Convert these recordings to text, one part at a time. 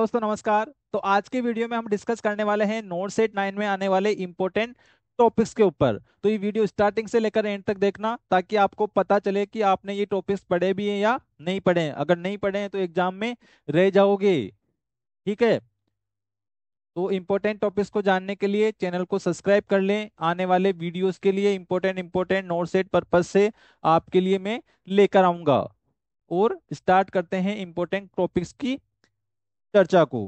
दोस्तों नमस्कार। तो आज के वीडियो में हम डिस्कस करने वाले हैं नोट सेट 9 में आने वाले इंपॉर्टेंट टॉपिक्स के ऊपर। तो ये वीडियो स्टार्टिंग से लेकर एंड तक देखना ताकि आपको पता चले कि आपने ये टॉपिक्स पढ़े भी हैं या नहीं पढ़े हैं। अगर नहीं पढ़े हैं तो एग्जाम में रह जाओगे। ठीक है। तो इंपॉर्टेंट टॉपिक्स को जानने के लिए चैनल को सब्सक्राइब कर लें। आने वाले वीडियोस के लिए इंपॉर्टेंट नोट सेट पर्पज से आपके लिए मैं लेकर आऊंगा। और स्टार्ट करते हैं इंपॉर्टेंट टॉपिक्स की चर्चा को।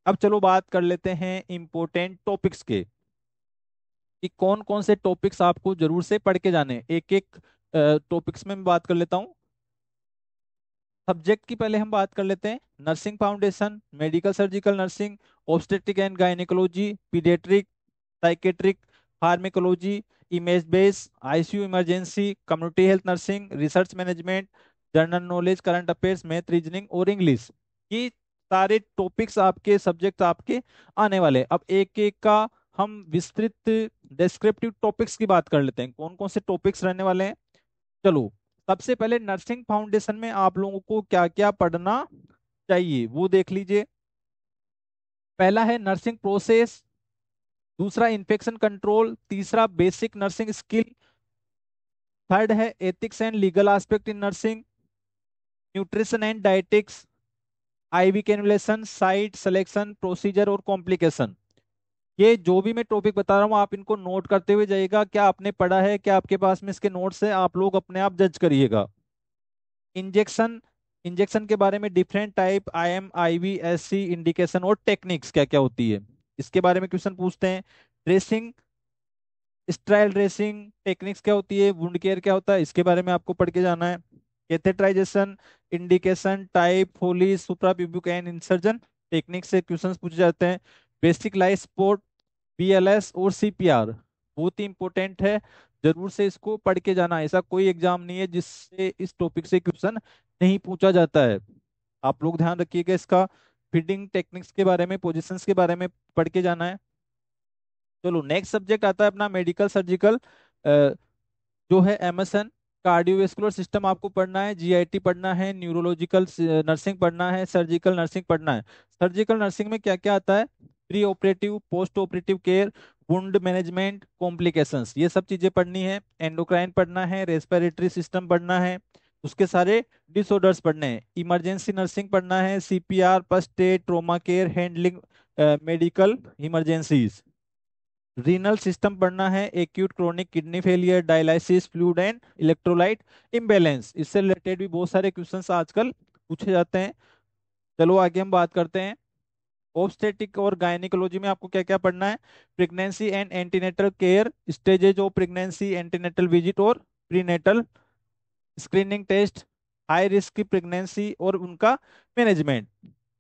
अब चलो बात कर लेते हैं इंपॉर्टेंट टॉपिक्स के कि कौन कौन से टॉपिक्स आपको जरूर से पढ़ के जाने हैं। एक एक टॉपिक्स में मैं बात कर लेता हूँ। सब्जेक्ट की पहले हम बात कर लेते हैं। Nursing foundation, medical surgical nursing, obstetric and gynaecology, paediatric, psychiatric, pharmacology, image base, ICU emergency, community health nursing, research management, general knowledge, current affairs, math, reasoning और इंग्लिश। ये सारे टॉपिक्स आपके सब्जेक्ट आपके आने वाले हैं। अब एक एक का हम विस्तृत डिस्क्रिप्टिव टॉपिक्स की बात कर लेते हैं, कौन कौन से टॉपिक्स रहने वाले हैं। चलो, सबसे पहले नर्सिंग फाउंडेशन में आप लोगों को क्या क्या पढ़ना चाहिए वो देख लीजिए। पहला है नर्सिंग प्रोसेस, दूसरा इन्फेक्शन कंट्रोल, तीसरा बेसिक नर्सिंग स्किल, थर्ड है ethics and legal aspect in nursing, nutrition and dietetics, IV cannulation, site selection, procedure और कॉम्प्लिकेशन। ये जो भी मैं टॉपिक बता रहा हूँ आप इनको नोट करते हुए जाइएगा। क्या आपने पढ़ा है, क्या आपके पास में इसके नोट्स है, आप लोग अपने आप जज करिएगा। इंजेक्शन, इंजेक्शन के बारे में different type, IM, IV, SC, indication और टेक्निक्स क्या क्या होती है इसके बारे में क्वेश्चन पूछते हैं। ड्रेसिंग, स्ट्राइल ड्रेसिंग टेक्निक्स क्या होती है, वुंड केयर क्या होता है, इसके बारे में आपको पढ़ के जाना है। Catheterization, indication, type, Foley, suprapubic and insertion technique से क्वेश्चंस पूछे जाते हैं। बेसिक लाइफ सपोर्ट, बीएलएस और सीपीआर बहुत ही इंपॉर्टेंट है, जरूर से इसको पढ़ के जाना। ऐसा कोई एग्जाम नहीं है जिससे इस टॉपिक से क्वेश्चन नहीं पूछा जाता है। आप लोग ध्यान रखिएगा इसका। फीडिंग टेक्निक्स के बारे में, पोजीशंस के बारे में पढ़ के जाना है। चलो, नेक्स्ट सब्जेक्ट आता है अपना मेडिकल सर्जिकल, जो है एमएसएन। कार्डियोवेस्कुलर सिस्टम आपको पढ़ना है, जीआईटी पढ़ना है, न्यूरोलॉजिकल नर्सिंग पढ़ना है, सर्जिकल नर्सिंग पढ़ना है। सर्जिकल नर्सिंग में क्या क्या आता है, pre operative, post operative care, wound management, complications, ये सब चीजें पढ़नी है। एंडोक्राइन पढ़ना है, रेस्पिरेटरी सिस्टम पढ़ना है, उसके सारे डिसऑर्डर्स पढ़ने हैं। इमरजेंसी नर्सिंग पढ़ना है, CPR, first aid, trauma care, handling medical emergencies. Renal system पढ़ना है, acute chronic kidney failure, dialysis, fluid and electrolyte imbalance. इससे रिलेटेड भी बहुत सारे क्वेश्चंस आजकल पूछे जाते हैं। चलो आगे हम बात करते हैं। ऑब्स्टेटिक और गायनिकोलॉजी में आपको क्या क्या पढ़ना है। Pregnancy and antenatal care, stages of pregnancy, antenatal visit और prenatal screening test, high risk की प्रेगनेंसी और उनका मैनेजमेंट।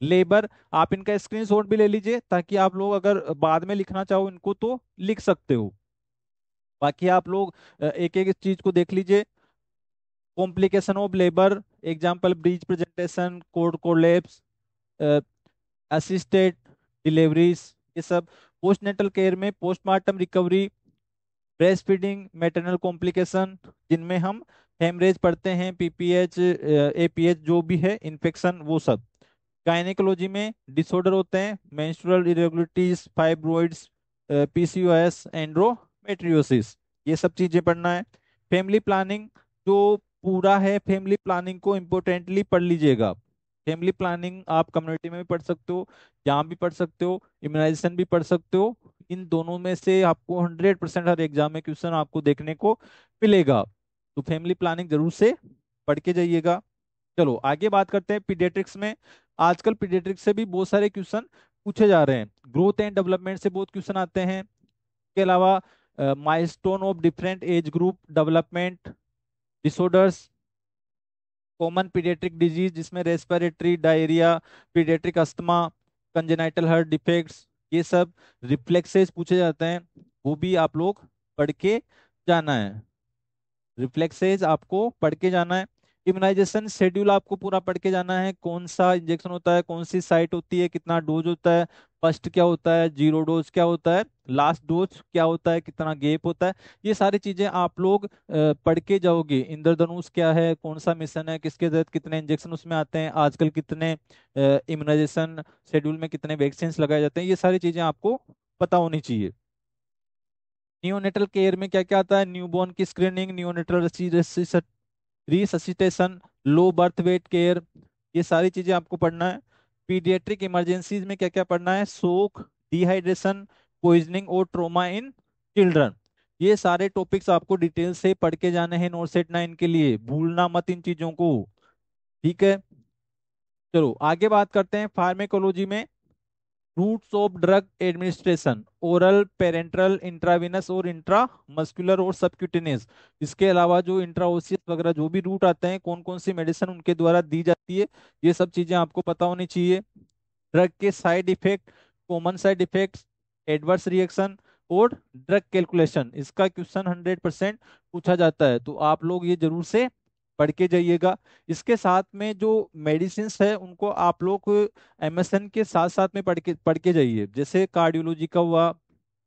लेबर, आप इनका स्क्रीनशॉट भी ले लीजिए ताकि आप लोग अगर बाद में लिखना चाहो इनको तो लिख सकते हो। बाकी आप लोग एक एक चीज को देख लीजिए। Complication of labour, example breech presentation, code collapse, assisted deliveries, ये सब। पोस्टनेटल केयर में postmortem recovery, breast feeding, maternal complication जिनमें हम हेमरेज पढ़ते हैं, पीपीएच, एपीएच जो भी है इन्फेक्शन वो सब। गायनेकोलॉजी में डिसऑर्डर होते हैं, मेंस्ट्रुअल इरेगुलरिटीज, फाइब्रॉइड्स, पीसीओएस, एंड्रोमेट्रियोसिस, ये सब चीजें पढ़ना है। फैमिली प्लानिंग जो पूरा है, फैमिली प्लानिंग को इम्पोर्टेंटली पढ़ लीजिएगा। फैमिली प्लानिंग आप कम्युनिटी में भी पढ़ सकते हो, यहाँ भी पढ़ सकते हो, इम्यूनाइजेशन भी पढ़ सकते हो। इन दोनों में से आपको 100% हर एग्जाम में क्वेश्चन आपको देखने को मिलेगा। तो फैमिली प्लानिंग जरूर से पढ़ के जाइएगा। चलो आगे बात करते हैं पीडियाट्रिक्स में। आजकल पीडियाट्रिक्स से भी बहुत सारे क्वेश्चन पूछे जा रहे हैं। ग्रोथ एंड डेवलपमेंट से बहुत क्वेश्चन आते हैं। इसके अलावा milestone of different age group development, disorders, common paediatric disease जिसमें respiratory, diarrhoea, paediatric asthma, congenital heart defects, ये सब। रिफ्लेक्सेस पूछे जाते हैं, वो भी आप लोग पढ़ के जाना है। रिफ्लेक्सेस आपको पढ़ के जाना है। इम्यूनाइजेशन शेड्यूल आपको पूरा पढ़ के जाना है, कौन सा इंजेक्शन होता है, कौन सी साइट होती है, कितना डोज होता है, फर्स्ट क्या होता है, जीरो डोज क्या होता है, लास्ट डोज क्या होता है, कितना गैप होता है। ये सारी चीजें आप लोग पढ़ के जाओगे। इंद्रधनुष क्या है, कौन सा मिशन है, किसके तहत कितने इंजेक्शन उसमें आते हैं, आजकल कितने इम्यूनाइजेशन शेड्यूल में कितने वैक्सीन लगाए जाते हैं, ये सारी चीजें आपको पता होनी चाहिए। नियोनेटल केयर में क्या क्या आता है, न्यूबॉर्न की screening, neonatal resuscitation, low birth weight care, ये सारी चीजें आपको पढ़ना है। पीडियाट्रिक इमरजेंसीज में क्या क्या पढ़ना है, शोक, डिहाइड्रेशन, पॉइजनिंग और ट्रोमा इन चिल्ड्रन, ये सारे टॉपिक्स आपको डिटेल से पढ़ के जाने हैं नोट सेट 9 के लिए, भूलना मत इन चीजों को। ठीक है, चलो आगे बात करते हैं फार्मेकोलॉजी में। Routes of drug administration, oral, parenteral, intravenous और इंट्रा मस्कुलर और सबक्यूटेनियस। इसके अलावा जो इंट्राओसियस वगैरह जो भी रूट आते हैं, कौन कौन सी मेडिसिन उनके द्वारा दी जाती है, ये सब चीजें आपको पता होनी चाहिए। ड्रग के side effect, common side effects, adverse reaction और ड्रग कैलकुलेशन, इसका क्वेश्चन 100% पूछा जाता है, तो आप लोग ये जरूर से पढ़ के जाइएगा। इसके साथ में जो मेडिसिन है उनको आप लोग एमएसएन के साथ साथ में पढ़ के जाइए, जैसे कार्डियोलॉजी का हुआ,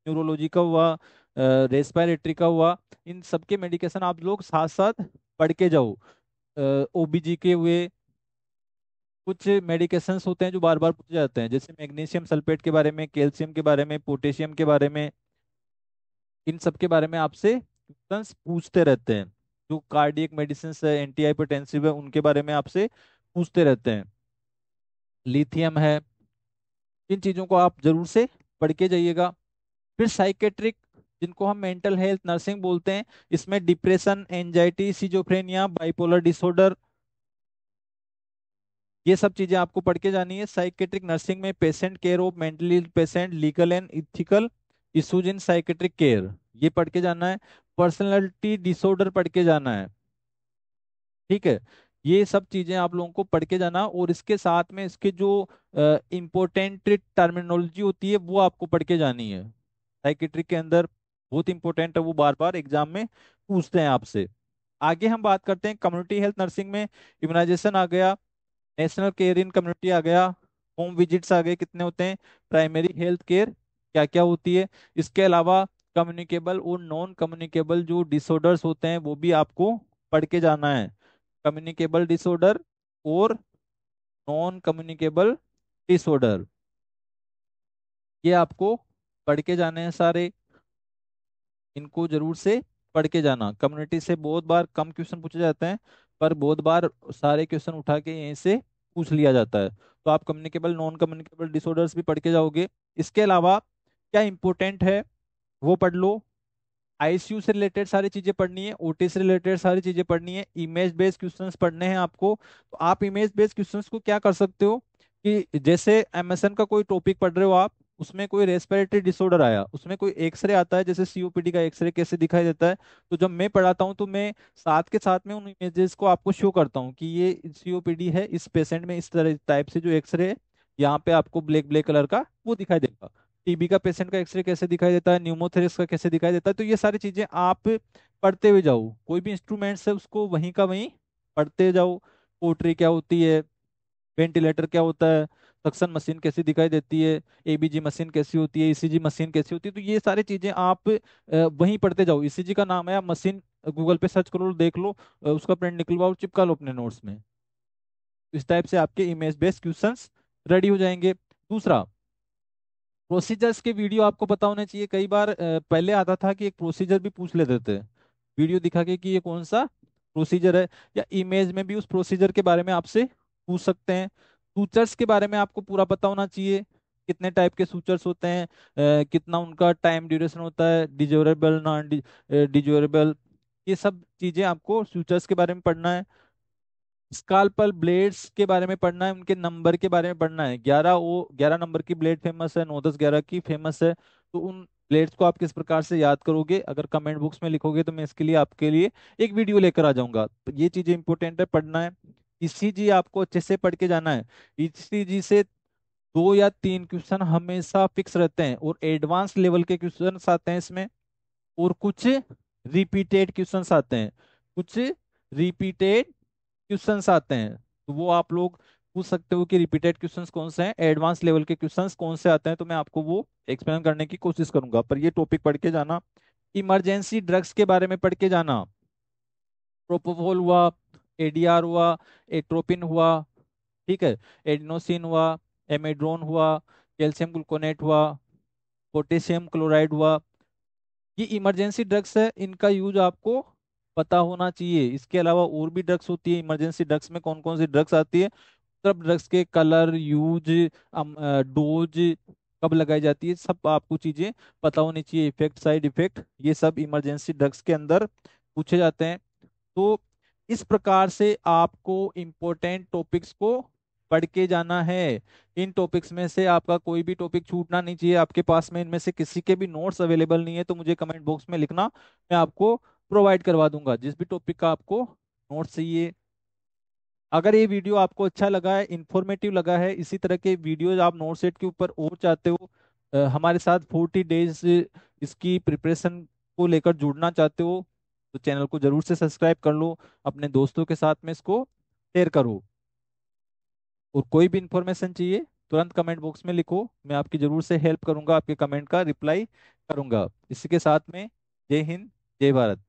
न्यूरोलॉजी का हुआ, रेस्पिरेटरी का हुआ, इन सबके मेडिकेशन आप लोग साथ साथ पढ़ के जाओ। ओबीजी के हुए, कुछ मेडिकेशंस होते हैं जो बार बार पूछे जाते हैं, जैसे मैग्नीशियम सल्फेट के बारे में, कैल्शियम के बारे में, पोटेशियम के बारे में, इन सब के बारे में आपसे क्वेश्चंस पूछते रहते हैं। जो कार्डियक मेडिसिन है, एंटी हाइपरटेंसिव है, उनके बारे में आपसे पूछते रहते हैं। लिथियम है, इन चीज़ों को आप जरूर से पढ़ के जाइएगा। फिर साइकेट्रिक, जिनको हम मेंटल हेल्थ नर्सिंग बोलते हैं, इसमें depression, anxiety, schizophrenia, bipolar disorder, ये सब चीजें आपको पढ़ के जानी है। साइकेट्रिक नर्सिंग में patient care of mentally patient, legal and ethical issues in psychiatric care, ये पढ़ के जाना है। पर्सनैलिटी डिसऑर्डर पढ़ के जाना है। ठीक है, ये सब चीजें आप लोगों को पढ़ के जाना, और इसके साथ में इसके जो इम्पोर्टेंट टर्मिनोलॉजी होती है वो आपको पढ़ के जानी है। साइकेट्रिक के अंदर बहुत इंपॉर्टेंट है, वो बार बार एग्जाम में पूछते हैं आपसे। आगे हम बात करते हैं कम्युनिटी हेल्थ नर्सिंग में। इम्यूनाइजेशन आ गया, नेशनल केयर इन कम्युनिटी आ गया, होम विजिट्स आ गए, कितने होते हैं, प्राइमरी हेल्थ केयर क्या क्या होती है, इसके अलावा कम्युनिकेबल और नॉन कम्युनिकेबल जो डिसऑर्डर्स होते हैं वो भी आपको पढ़ के जाना है। कम्युनिकेबल डिसऑर्डर और नॉन कम्युनिकेबल डिसऑर्डर, ये आपको पढ़ के जाने हैं सारे, इनको जरूर से पढ़ के जाना। कम्युनिटी से बहुत बार कम क्वेश्चन पूछे जाते हैं, पर बहुत बार सारे क्वेश्चन उठा के यहीं से पूछ लिया जाता है, तो आप कम्युनिकेबल नॉन कम्युनिकेबल डिसऑर्डर्स भी पढ़ के जाओगे। इसके अलावा क्या इंपॉर्टेंट है वो पढ़ लो। आईसीयू से रिलेटेड सारी चीजें पढ़नी है, ओटी से रिलेटेड सारी चीजें पढ़नी है, इमेज बेस्ड क्वेश्चंस पढ़ने हैं आपको। तो आप इमेज बेस्ड क्वेश्चंस को क्या कर सकते हो कि जैसे एमएसएन का कोई टॉपिक पढ़ रहे हो आप, उसमें कोई रेस्पिरेटरी डिसऑर्डर आया, उसमें कोई एक्सरे आता है, जैसे सीओपीडी का एक्सरे कैसे दिखाई देता है, तो जब मैं पढ़ाता हूँ तो मैं साथ के साथ में उन इमेजेस को आपको शो करता हूँ कि ये सीओपीडी है, इस पेशेंट में इस तरह टाइप से जो एक्सरे है, यहाँ पे आपको ब्लैक ब्लैक कलर का वो दिखाई देगा। टीबी का पेशेंट का एक्सरे कैसे दिखाई देता है, न्यूमोथेरिक्स का कैसे दिखाई देता है, तो ये सारी चीजें आप पढ़ते हुए जाओ। कोई भी इंस्ट्रूमेंट्स है उसको वहीं का वहीं पढ़ते जाओ। पोट्री क्या होती है, वेंटिलेटर क्या होता है, सक्शन मशीन कैसी दिखाई देती है, एबीजी मशीन कैसी होती है, ईसीजी मशीन कैसी होती है, तो ये सारी चीजें आप वहीं पढ़ते जाओ। ईसीजी का नाम है, आप मशीन गूगल पे सर्च करो, देख लो, उसका प्रिंट निकलवाओ, चिपका लो अपने नोट्स में। इस टाइप से आपके इमेज बेस्ड क्वेश्चंस रेडी हो जाएंगे। दूसरा, प्रोसीजर्स के वीडियो आपको पता होने चाहिए। कई बार पहले आता था कि एक प्रोसीजर भी पूछ लेते थे वीडियो दिखा के कि ये कौन सा प्रोसीजर है, या इमेज में भी उस प्रोसीजर के बारे में आपसे पूछ सकते हैं। सूचर्स के बारे में आपको पूरा पता होना चाहिए, कितने टाइप के सूचर्स होते हैं, कितना उनका टाइम ड्यूरेशन होता है, डिजोरेबल नॉन डिजोरेबल, ये सब चीजें आपको सूचर्स के बारे में पढ़ना है। स्कालपल ब्लेड्स के बारे में पढ़ना है, उनके नंबर के बारे में पढ़ना है। 11 नंबर की ब्लेड फेमस है, 9, 10, 11 की फेमस है, तो उन ब्लेड्स को आप किस प्रकार से याद करोगे, अगर कमेंट बॉक्स में लिखोगे तो मैं इसके लिए आपके लिए एक वीडियो लेकर आ जाऊंगा। तो ये चीजें इंपॉर्टेंट है, पढ़ना है। ईसीजी आपको अच्छे से पढ़ के जाना है। ईसीजी से 2 या 3 क्वेश्चन हमेशा फिक्स रहते हैं, और एडवांस लेवल के क्वेश्चन आते हैं इसमें, और कुछ रिपीटेड क्वेश्चंस आते हैं, कुछ रिपीटेड क्वेश्चंस आते हैं, तो वो आप लोग पूछ सकते हो कि रिपीटेड क्वेश्चंस कौन से हैं, एडवांस लेवल के क्वेश्चंस कौन से आते हैं, तो मैं आपको वो एक्सप्लेन करने की कोशिश करूंगा। पर ये टॉपिक पढ़ के जाना, इमरजेंसी ड्रग्स के बारे में पढ़ के जाना। प्रोपोफोल हुआ, एडीआर हुआ, एट्रोपिन हुआ, ठीक है, एडिनोसिन हुआ, एमेड्रोन हुआ, कैल्शियम ग्लूकोनेट हुआ, पोटेशियम क्लोराइड हुआ। ये इमरजेंसी ड्रग्स है, इनका यूज आपको पता होना चाहिए। इसके अलावा और भी ड्रग्स होती है, इमरजेंसी ड्रग्स में कौन कौन सी ड्रग्स आती है, सब ड्रग्स के कलर, यूज, डोज, कब लगाई जाती है, सब आपको चीजें पता होनी चाहिए। इफेक्ट, साइड इफेक्ट, ये सब इमरजेंसी ड्रग्स के अंदर पूछे जाते हैं। तो इस प्रकार से आपको इम्पोर्टेंट टॉपिक्स को पढ़ के जाना है। इन टॉपिक्स में से आपका कोई भी टॉपिक छूटना नहीं चाहिए। आपके पास में इनमें से किसी के भी नोट्स अवेलेबल नहीं है तो मुझे कमेंट बॉक्स में लिखना, मैं आपको प्रोवाइड करवा दूंगा जिस भी टॉपिक का आपको नोट्स चाहिए। अगर ये वीडियो आपको अच्छा लगा है, इंफॉर्मेटिव लगा है, इसी तरह के वीडियोज आप नोट सेट के ऊपर और चाहते हो, हमारे साथ 40 डेज इसकी प्रिपरेशन को लेकर जुड़ना चाहते हो, तो चैनल को जरूर से सब्सक्राइब कर लो, अपने दोस्तों के साथ में इसको शेयर करो। और कोई भी इंफॉर्मेशन चाहिए तुरंत कमेंट बॉक्स में लिखो, मैं आपकी जरूर से हेल्प करूंगा, आपके कमेंट का रिप्लाई करूंगा। इसी के साथ में जय हिंद, जय भारत।